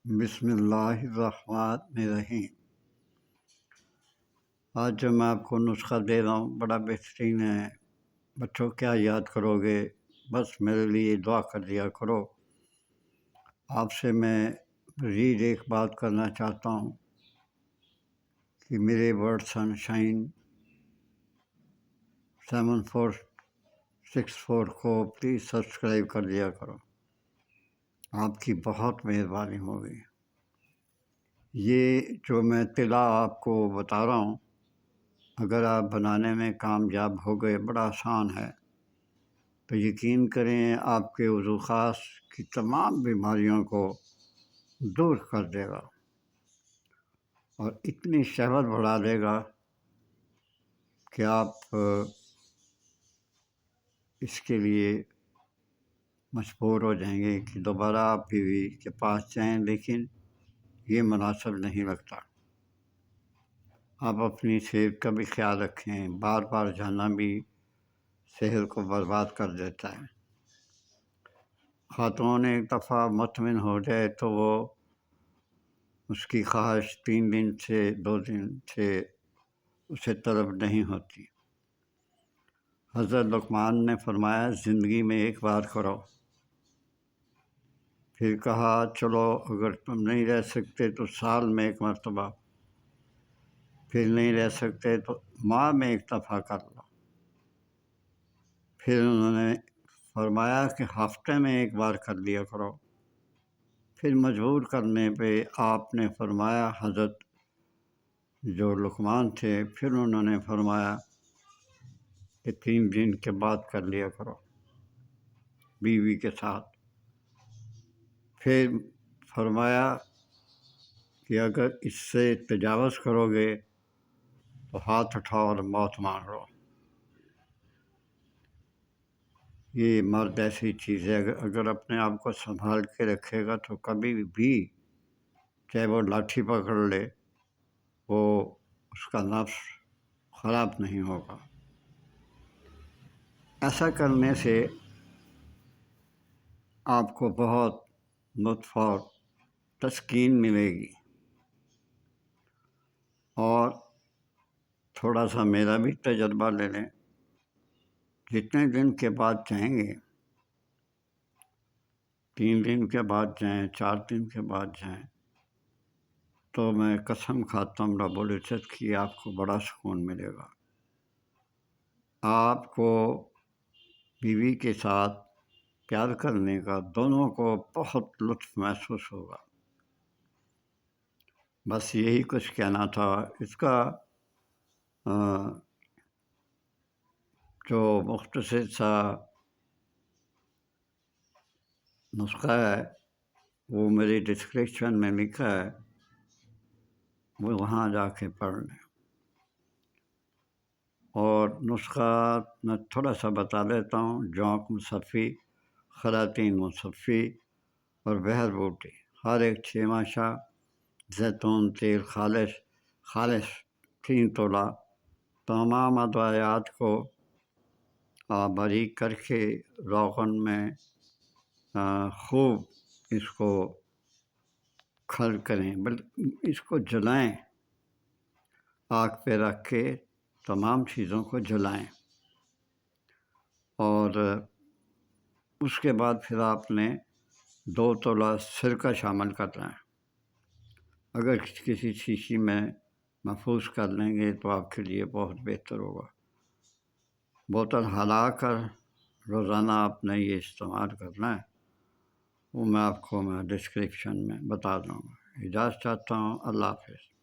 بسم اللہ الرحمن الرحیم۔ آج جو میں آپ کو نسخہ دے رہا ہوں بڑا بہترین ہے۔ بچوں کیا یاد کرو گے، بس میرے لیے دعا کر دیا کرو۔ آپ سے میں مزید ایک بات کرنا چاہتا ہوں کہ میرے ورڈ سن شائن 7464 کو پلیز سبسکرائب کر دیا کرو، آپ کی بہت مہربانی ہوگی۔ یہ جو میں اطلاع آپ کو بتا رہا ہوں، اگر آپ بنانے میں کامیاب ہو گئے، بڑا آسان ہے، تو یقین کریں آپ کے وضو خاص کی تمام بیماریوں کو دور کر دے گا اور اتنی شہوت بڑھا دے گا کہ آپ اس کے لیے مجبور ہو جائیں گے کہ دوبارہ آپ بیوی کے پاس جائیں، لیکن یہ مناسب نہیں لگتا۔ آپ اپنی صحت کا بھی خیال رکھیں، بار بار جانا بھی صحت کو برباد کر دیتا ہے۔ خاتون ایک دفعہ مطمئن ہو جائے تو وہ اس کی خواہش 3 دن سے 2 دن سے اسے طلب نہیں ہوتی۔ حضرت لقمان نے فرمایا زندگی میں ایک بار کرو، پھر کہا چلو اگر تم نہیں رہ سکتے تو سال میں 1 مرتبہ، پھر نہیں رہ سکتے تو ماہ میں 1 دفعہ کر لو، پھر انہوں نے فرمایا کہ ہفتے میں 1 بار کر لیا کرو، پھر مجبور کرنے پہ آپ نے فرمایا، حضرت جو لقمان تھے پھر انہوں نے فرمایا کہ 3 دن کے بعد کر لیا کرو بیوی کے ساتھ۔ پھر فرمایا کہ اگر اس سے تجاوز کرو گے تو ہاتھ اٹھاؤ اور موت مانگ لو۔ یہ مرد ایسی چیز ہے، اگر اپنے آپ کو سنبھال کے رکھے گا تو کبھی بھی چاہے وہ لاٹھی پکڑ لے، وہ اس کا نفس خراب نہیں ہوگا۔ ایسا کرنے سے آپ کو بہت لطف اور تسکین ملے گی۔ اور تھوڑا سا میرا بھی تجربہ لے لیں، جتنے دن کے بعد جائیں گے، 3 دن کے بعد جائیں، 4 دن کے بعد جائیں، تو میں قسم کھاتا ہوں رب العزت کی آپ کو بڑا سکون ملے گا۔ آپ کو بیوی کے ساتھ پیار کرنے کا دونوں کو بہت لطف محسوس ہوگا۔ بس یہی کچھ کہنا تھا۔ اس کا جو مختصر سا نسخہ ہے وہ میری ڈسکرپشن میں لکھا ہے، وہ وہاں جا کے پڑھ لیں۔ اور نسخہ میں تھوڑا سا بتا دیتا ہوں۔ جونک مصفی، خراطین مصفی اور بہر بوٹی، ہر ایک 6 ماشا، زیتون تیل خالص 3 تولہ، تمام ادویات کو باریک کر کے روغن میں خوب اس کو کھل کریں، اس کو جلائیں، آگ پہ رکھ کے تمام چیزوں کو جلائیں، اور اس کے بعد پھر آپ نے 2 تولہ سرکہ شامل کرنا ہے۔ اگر کسی شیشی میں محفوظ کر لیں گے تو آپ کے لیے بہت بہتر ہوگا۔ بوتل ہلا کر روزانہ آپ نے یہ استعمال کرنا ہے، وہ میں آپ کو ڈسکرپشن میں بتا دوں گا۔ اجازت چاہتا ہوں، اللہ حافظ۔